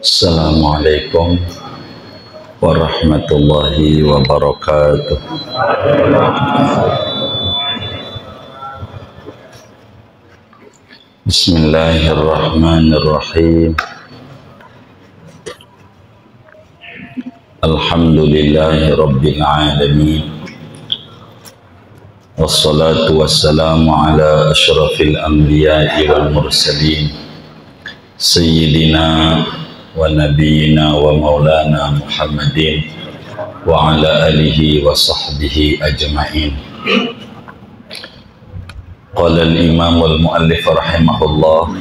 Assalamualaikum warahmatullahi wabarakatuh. Bismillahirrahmanirrahim. Alhamdulillahi rabbil alamin. Wassalatu wassalamu ala asyrafil anbiya'i wal mursalin, Sayyidina wa nabiyina wa maulana Muhammadin wa ala alihi wa sahbihi ajma'in. Qala al-imam al-muallif rahimahullah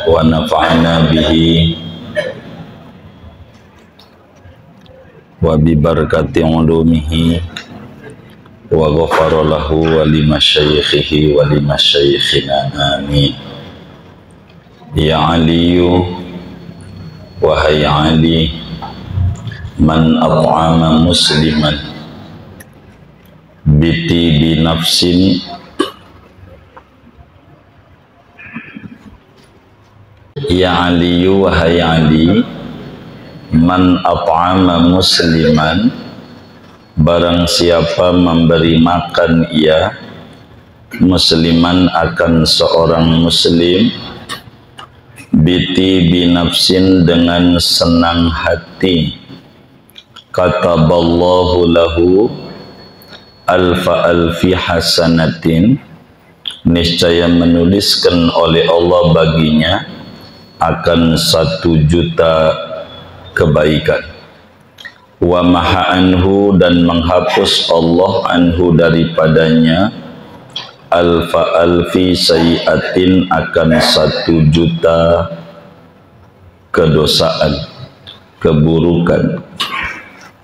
wa nafa'ana bihi wa bi barakati ulumihi wa ghafara lahu wa limasyayikhihi wa limasyayikhina amin. Ya Aliyu, wahai Ali, man at'ama musliman biti binafsin Ya Aliyu, wahai Ali, man at'ama musliman, barang siapa memberi makan ia musliman akan seorang muslim, biti binafsin dengan senang hati, kataballahu lahu alfa alfi hasanatin, niscaya menuliskan oleh Allah baginya akan 1.000.000 kebaikan. Wa maha anhu, dan menghapus Allah anhu daripadanya alfa alfi sayiatin, akan 1.000.000 kedosaan, keburukan.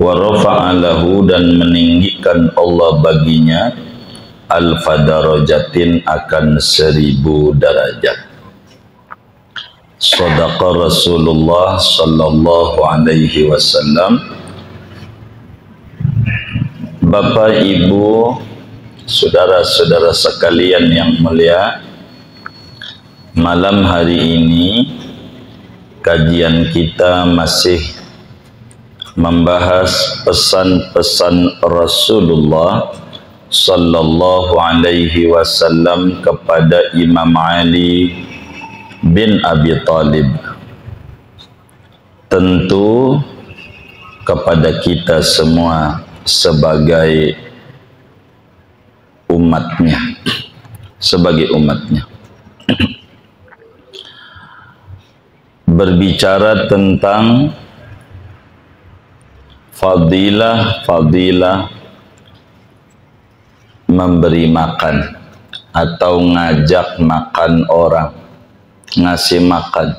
Wa rafa'alahu, dan meninggikan Allah baginya alfa darajatin, akan 1.000 derajat. Shadaqa Rasulullah sallallahu alaihi wasallam. Bapak, Ibu, saudara-saudara sekalian yang mulia, malam hari ini kajian kita masih membahas pesan-pesan Rasulullah sallallahu alaihi wasallam kepada Imam Ali bin Abi Thalib, tentu kepada kita semua sebagai umatnya, berbicara tentang fadilah memberi makan atau ngajak makan orang, ngasih makan.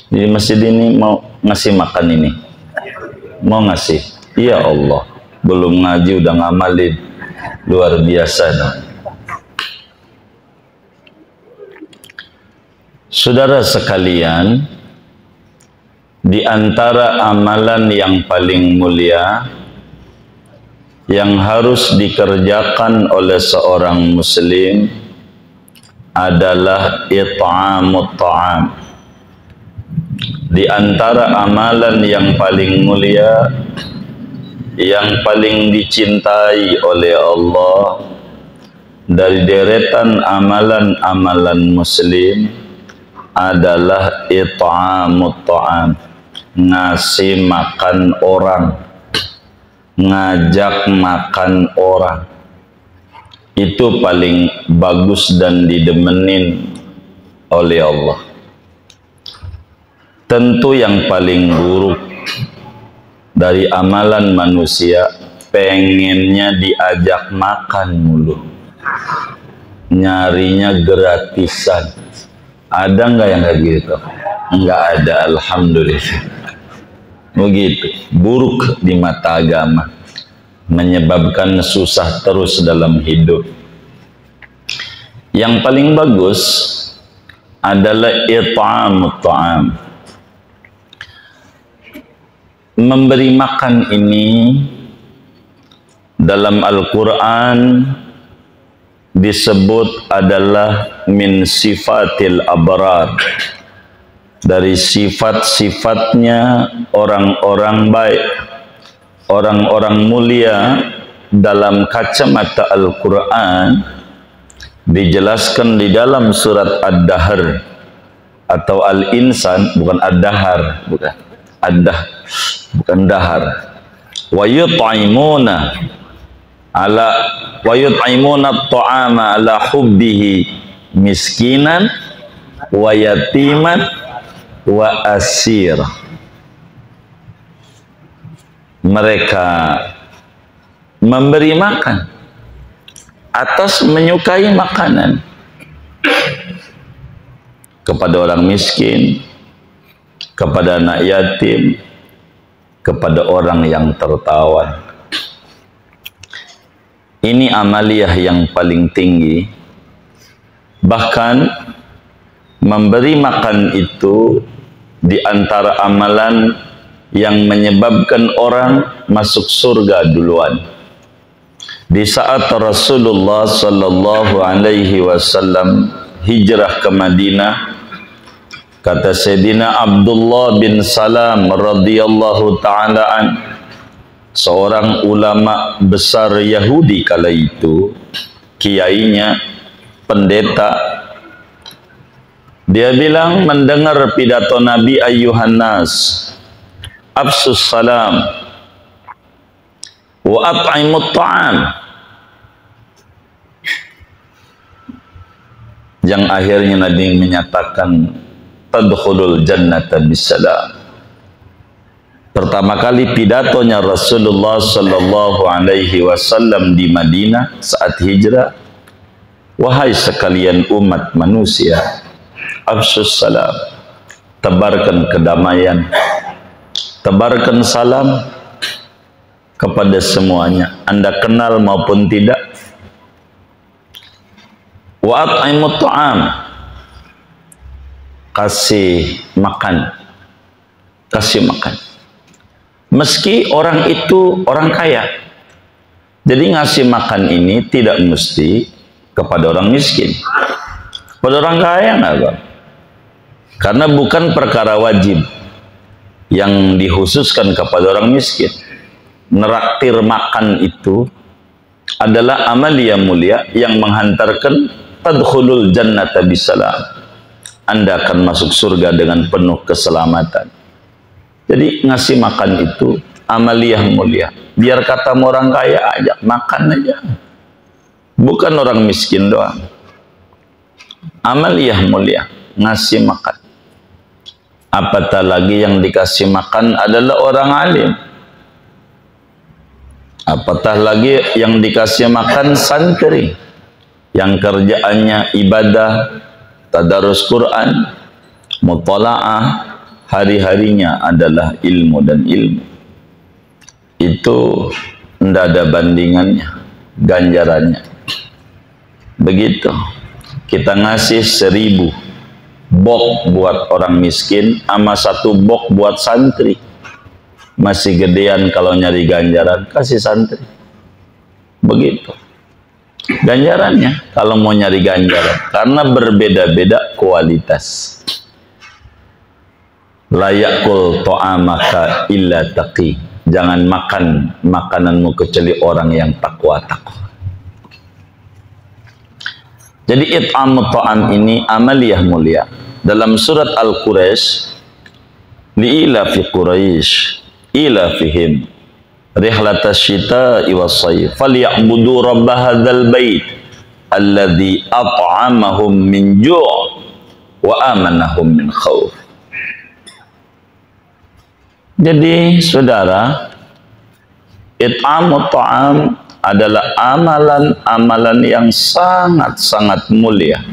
Di masjid ini mau ngasih makan ini, mau ngasih, ya Allah, belum ngaji udah ngamalin, luar biasa dong. Saudara sekalian, di antara amalan yang paling mulia yang harus dikerjakan oleh seorang muslim adalah it'amut ta'am. Di antara amalan yang paling mulia, yang paling dicintai oleh Allah dari deretan amalan-amalan muslim adalah it'amut ta'am, ngasih makan orang, ngajak makan orang. Itu paling bagus dan didemenin oleh Allah. Tentu yang paling buruk dari amalan manusia, pengennya diajak makan mulu, nyarinya gratisan. Ada nggak yang kayak gitu? Nggak ada, alhamdulillah. Begitu, buruk di mata agama, menyebabkan susah terus dalam hidup. Yang paling bagus adalah it'amut ta'am. Memberi makan ini dalam Al-Quran disebut adalah min sifatil abrar, dari sifat-sifatnya orang-orang baik, orang-orang mulia dalam kacamata Al-Quran dijelaskan di dalam surat Ad-Dahr atau Al-Insan, bukan Ad-Dahr, bukan Dahar. Wa yut'imuna at-ta'ama ala hubbihi miskinan wa yatiman wa asir. Mereka memberi makan atas menyukai makanan kepada orang miskin, kepada anak yatim, kepada orang yang tertawan. Ini amaliyah yang paling tinggi. Bahkan memberi makan itu di antara amalan yang menyebabkan orang masuk surga duluan. Di saat Rasulullah sallallahu alaihi wasallam hijrah ke Madinah, kata Sayyidina Abdullah bin Salam radhiyallahu ta'ala an, seorang ulama besar Yahudi kala itu, kiainya, pendeta, dia bilang mendengar pidato Nabi, ayyuhan nas, absus salam wa at'imut ta'am, yang akhirnya Nabi menyatakan tadkhulul jannata bisalam. Pertama kali pidatonya Rasulullah sallallahu alaihi wasallam di Madinah saat hijrah, wahai sekalian umat manusia, afsus salam, tebarkan kedamaian, tebarkan salam kepada semuanya, Anda kenal maupun tidak. Wa at'imut ta'am, kasih makan, kasih makan. Meski orang itu orang kaya, jadi ngasih makan ini tidak mesti kepada orang miskin, kepada orang kaya enggak, Bang? Karena bukan perkara wajib yang dikhususkan kepada orang miskin. Neraktir makan itu adalah amaliyah mulia yang menghantarkan tadkhulul jannata bisalam. Anda akan masuk surga dengan penuh keselamatan. Jadi ngasih makan itu amaliyah mulia. Biar kata orang kaya aja, makan aja. Bukan orang miskin doang. Amaliyah mulia, ngasih makan. Apatah lagi yang dikasih makan adalah orang alim. Apatah lagi yang dikasih makan santri, yang kerjaannya ibadah, tadarus Quran, mutalaah, hari-harinya adalah ilmu dan ilmu. Itu tidak ada bandingannya, ganjarannya. Begitu. Kita ngasih 1000 bok buat orang miskin, sama 1 bok buat santri. Masih gedean kalau nyari ganjaran, kasih santri. Begitu. Ganjarannya kalau mau nyari ganjaran, karena berbeda-beda kualitas. Layakul ta'amaka illa taqi, jangan makan makananmu kecuali orang yang takwa-takwa. Jadi it'amut ta'am ini amaliyah mulia. Dalam surat Al-Quraisy, li'ila fi Quraisy ila fihim rihlatas syita'i was-sayf falyabudu rabb hadzal bait alladzi at'amahum min ju' wa amanahum min khauf. Jadi saudara, it'amut ta'am adalah amalan-amalan yang sangat-sangat mulia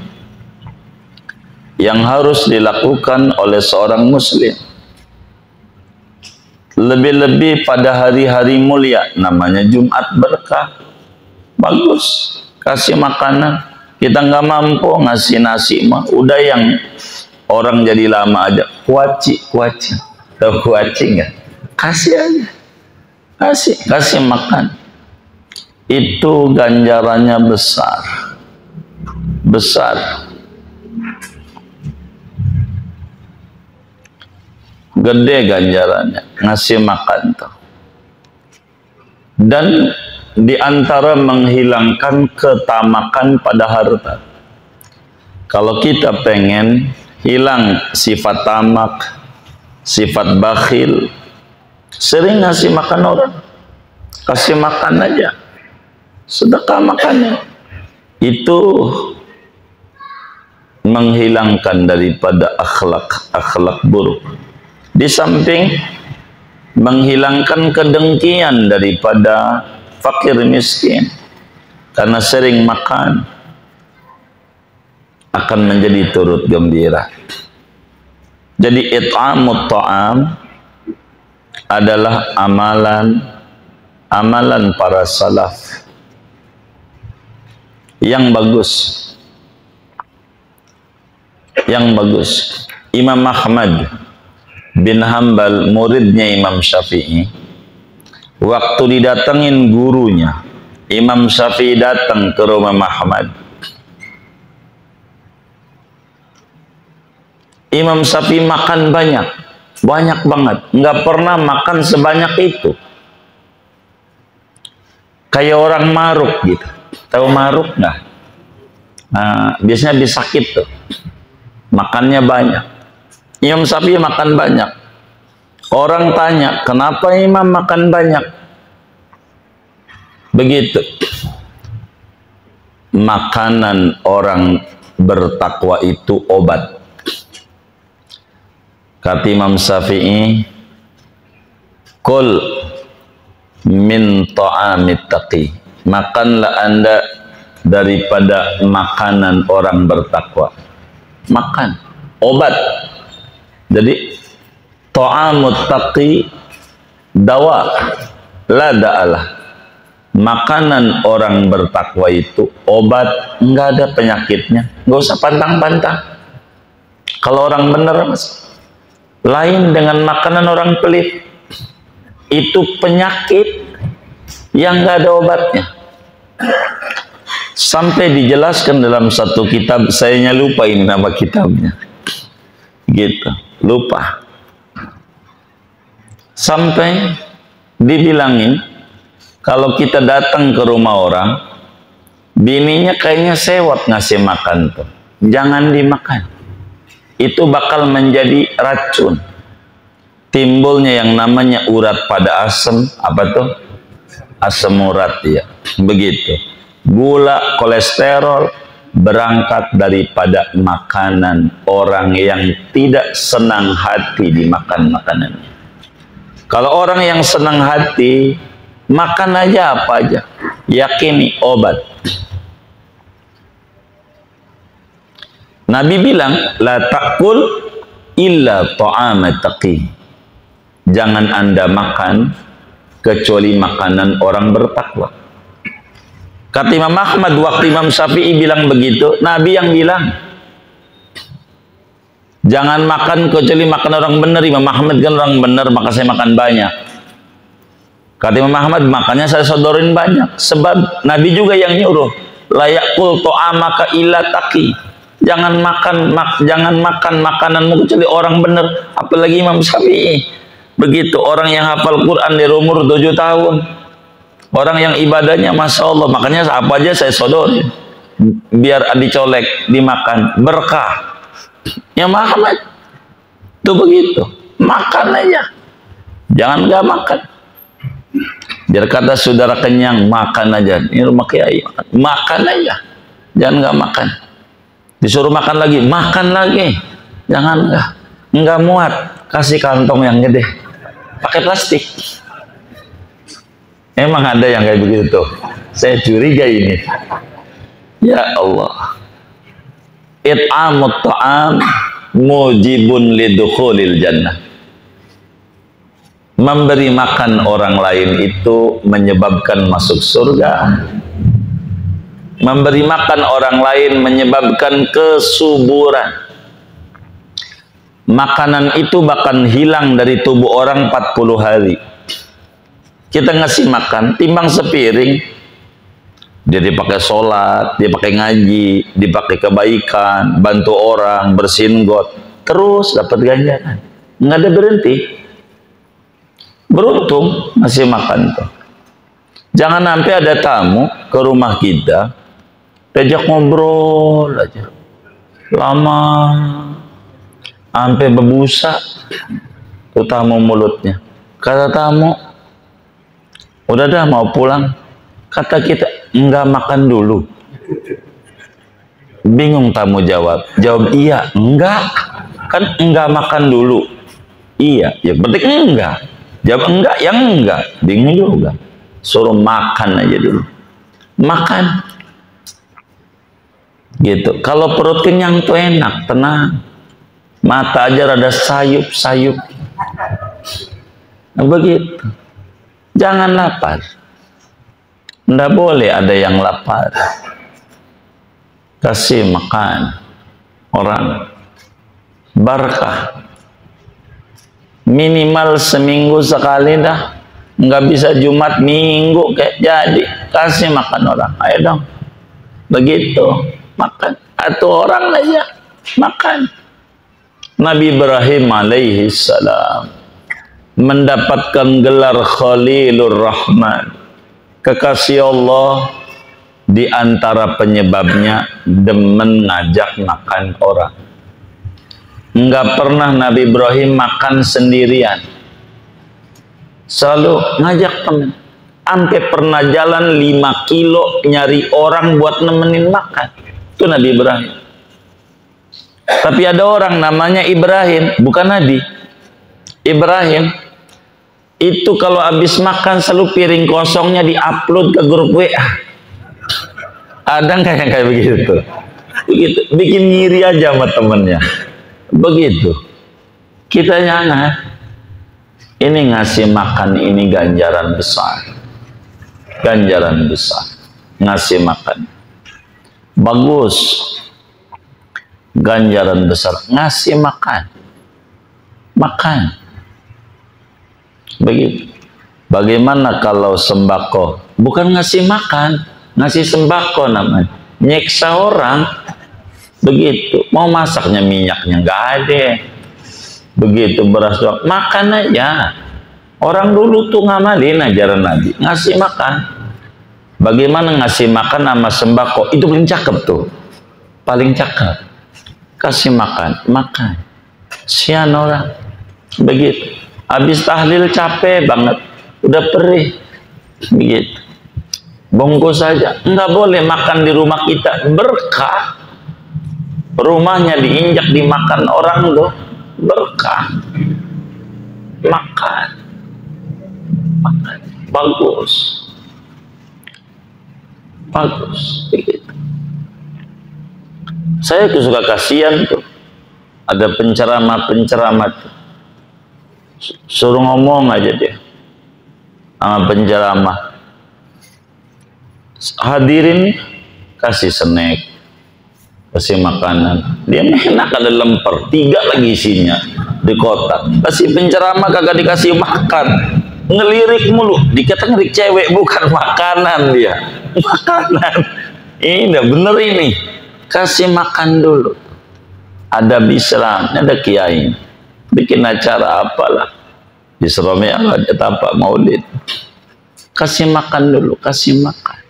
yang harus dilakukan oleh seorang muslim. Lebih-lebih pada hari-hari mulia, namanya Jumat berkah. Bagus, kasih makanan. Kita nggak mampu ngasih nasi mah, udah yang orang jadi lama aja. Kuaci. Tahu kuaci nggak? Kasih aja. Kasih makan. Itu ganjarannya besar. Gede ganjarannya ngasih makan tuh. Dan di antara menghilangkan ketamakan pada harta. Kalau kita pengen hilang sifat tamak, sifat bakhil, sering ngasih makan orang. Kasih makan aja, sedekah makannya. Itu menghilangkan daripada akhlak buruk. Di samping menghilangkan kedengkian daripada fakir miskin, karena sering makan akan menjadi turut gembira. Jadi it'amut ta'am adalah amalan para salaf yang bagus. Imam Ahmad bin Hanbal, muridnya Imam Syafi'i, waktu didatengin gurunya, Imam Syafi'i datang ke rumah Ahmad. Imam Syafi'i makan banyak banget, nggak pernah makan sebanyak itu. Kayak orang maruk gitu. Tahu maruk nggak? Nah, biasanya disakit tuh. Makannya banyak. Imam Syafi'i makan banyak. Orang tanya, kenapa Imam makan banyak? Begitu. Makanan orang bertakwa itu obat. Kata Imam Syafi'i, kul min ta'amit taqi. Makanlah Anda daripada makanan orang bertakwa. Makan obat. Jadi ta'amut taqi dawa la da'alah. Makanan orang bertakwa itu obat, enggak ada penyakitnya. Enggak usah pantang-pantang. Kalau orang benar, Mas, lain dengan makanan orang pelit. Itu penyakit yang enggak ada obatnya. Sampai dijelaskan dalam satu kitab, sayanya lupa ini nama kitabnya. Gitu, lupa. Sampai dibilangin, kalau kita datang ke rumah orang, bininya kayaknya sewot ngasih makan tuh. Jangan dimakan. Itu bakal menjadi racun. Timbulnya yang namanya urat pada asam, apa tuh? Asam urat ya. Begitu. Gula, kolesterol berangkat daripada makanan orang yang tidak senang hati dimakan makanannya. Kalau orang yang senang hati, makan aja apa aja. Yakini obat. Nabi bilang, la ta'kul illa ta'amat taqi. Jangan Anda makan kecuali makanan orang bertakwa. Kata Imam Ahmad, waktu Imam Syafi'i bilang begitu, Nabi yang bilang, jangan makan kecuali makan orang benar. Imam Ahmad kan orang benar, maka saya makan banyak. Kata Imam Ahmad, makanya saya sodorin banyak. Sebab Nabi juga yang nyuruh, la ya'kul ta'amaka illa taqi. Jangan makan makananmu kecuali orang benar. Apalagi Imam Syafi'i. Begitu, orang yang hafal Quran dari umur 7 tahun. Orang yang ibadahnya Masya Allah, makanya apa aja saya sodorin. Biar dicolek, dimakan, berkah. Ya Muhammad, itu begitu. Makan aja. Jangan gak makan. Biar kata saudara kenyang, makan aja. Ini rumah kiai. Makan aja. Jangan gak makan. Disuruh makan lagi, makan lagi. Jangan nggak muat. Kasih kantong yang gede. Pakai plastik. Emang ada yang kayak begitu tuh. Saya curiga ini. Ya Allah. It'amut ta'am mujibun lidukhulil jannah. Memberi makan orang lain itu menyebabkan masuk surga. Memberi makan orang lain menyebabkan kesuburan. Makanan itu bahkan hilang dari tubuh orang 40 hari. Kita ngasih makan, timbang sepiring, dia dipakai sholat, dia pakai ngaji, dipakai kebaikan, bantu orang, bersihin got, terus dapat ganjaran. nggak ada berhenti. Beruntung masih makan tuh. Jangan sampai ada tamu ke rumah kita, diajak ngobrol aja lama sampai berbusa tuh tamu mulutnya. Kata tamu, udah dah mau pulang. Kata kita, enggak makan dulu. Bingung tamu jawab iya, enggak. Kan enggak makan dulu. Iya, ya berarti enggak. Jawab enggak, yang enggak. Bingung juga. Suruh makan aja dulu. Makan. Gitu. Kalau perut kenyang tuh enak, tenang. Mata aja rada sayup-sayup. Nah, begitu. Jangan lapar. Nggak boleh ada yang lapar. Kasih makan orang. Berkah. Minimal seminggu sekali dah. Nggak bisa Jumat Minggu kayak jadi. Kasih makan orang. Ayo dong. Begitu. Makan. Atau orang aja. Makan. Nabi Ibrahim alaihi salam mendapatkan gelar Khalilur Rahman, kekasih Allah. Di antara penyebabnya demen ngajak makan orang. Enggak pernah Nabi Ibrahim makan sendirian, selalu ngajak teman. Sampai pernah jalan 5 kilo nyari orang buat nemenin makan. Itu Nabi Ibrahim. Tapi ada orang namanya Ibrahim, bukan Nabi. Ibrahim itu kalau habis makan selalu piring kosongnya diupload ke grup WA. Ada nggak yang kayak begitu? Begitu, bikin ngiri aja sama temennya. Begitu. Kita jangan. Ini ngasih makan ini ganjaran besar. Ganjaran besar. Ngasih makan. Bagus. Ganjaran besar. Ngasih makan. Makan. Begitu. Bagaimana kalau sembako? Bukan ngasih makan. Ngasih sembako namanya. Nyeksa orang. Begitu. Mau masaknya minyaknya nggak ada. Begitu beras doang. Makan aja. Orang dulu tuh ngamalin ajaran Nabi. Ngasih makan. Bagaimana ngasih makan sama sembako? Itu paling cakep tuh. Paling cakep. Kasih makan. Makan. Sian orang. Begitu. Habis tahlil capek banget. Udah perih. Begitu. Bungkus saja. Enggak boleh makan di rumah kita. Berkah. Rumahnya diinjak dimakan orang loh. Berkah. Makan. Makan. Bagus. Bagus. Begitu. Saya tuh suka kasihan tuh. Ada penceramah-penceramah tuh. Suruh ngomong aja dia. Sama penceramah. Hadirin nih, kasih snack, kasih makanan. Dia enak ada lemper, 3 lagi isinya di kotak. Kasih penceramah kagak dikasih makan, ngelirik mulu. Dikata ngelirik cewek, bukan makanan dia. Makanan. Ini udah bener ini. Kasih makan dulu. Ada Islam, ada kiai. Bikin acara apalah. Di Surabaya ada tapak maulid. Kasih makan dulu, kasih makan.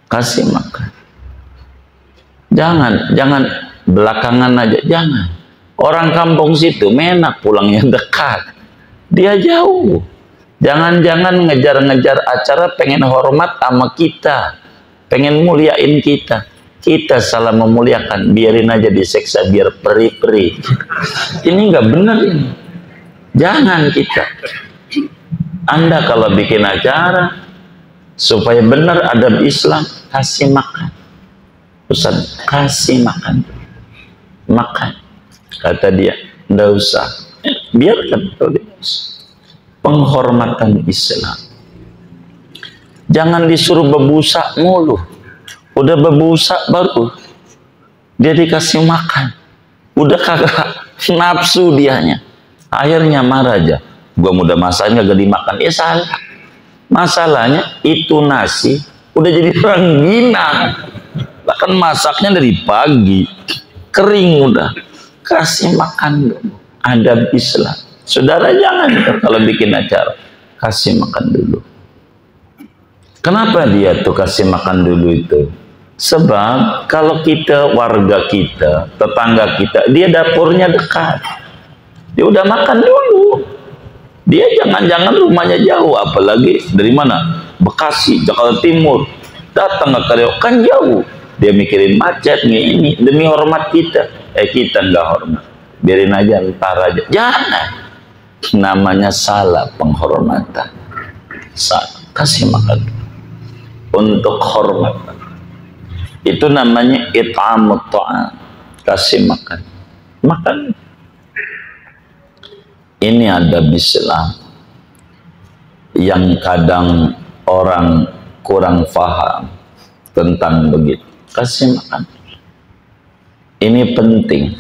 Kasih makan. Jangan belakangan aja, jangan. Orang kampung situ menak pulangnya dekat. Dia jauh. Jangan-jangan ngejar-ngejar acara pengen hormat sama kita. Pengen muliain kita. Kita salah memuliakan, biarin aja diseksa biar peri-peri. Ini nggak benar ini. Jangan kita. Anda kalau bikin acara supaya benar adab Islam, kasih makan. Ustaz, kasih makan. Makan. Kata dia, enggak usah. Biarkan. Penghormatan Islam. Jangan disuruh bebusa mulu. Udah bebusa baru dia dikasih makan. Udah kagak nafsu dianya. Akhirnya marah aja. Gua mudah masakin gak dimakan. Ya salah. Masalahnya itu nasi udah jadi rengginang. Bahkan masaknya dari pagi. Kering udah. Kasih makan dong. adab Islam. Saudara jangan kalau bikin acara kasih makan dulu. Kenapa dia tuh kasih makan dulu itu? Sebab kalau kita, warga kita, tetangga kita, dia dapurnya dekat, dia udah makan dulu. Dia jangan-jangan rumahnya jauh, apalagi dari mana? Bekasi, Jakarta Timur, datang ke Karyau, kan jauh. Dia mikirin macet nih, ini demi hormat kita. Kita nggak hormat, biarin aja, ntar aja. Jangan, namanya salah penghormatan. Salah, kasih makan untuk hormat. Itu namanya it'amut ta'am, kasih makan. Makan. Ini adab Islam yang kadang orang kurang paham tentang begitu. Kasih makan. Ini penting.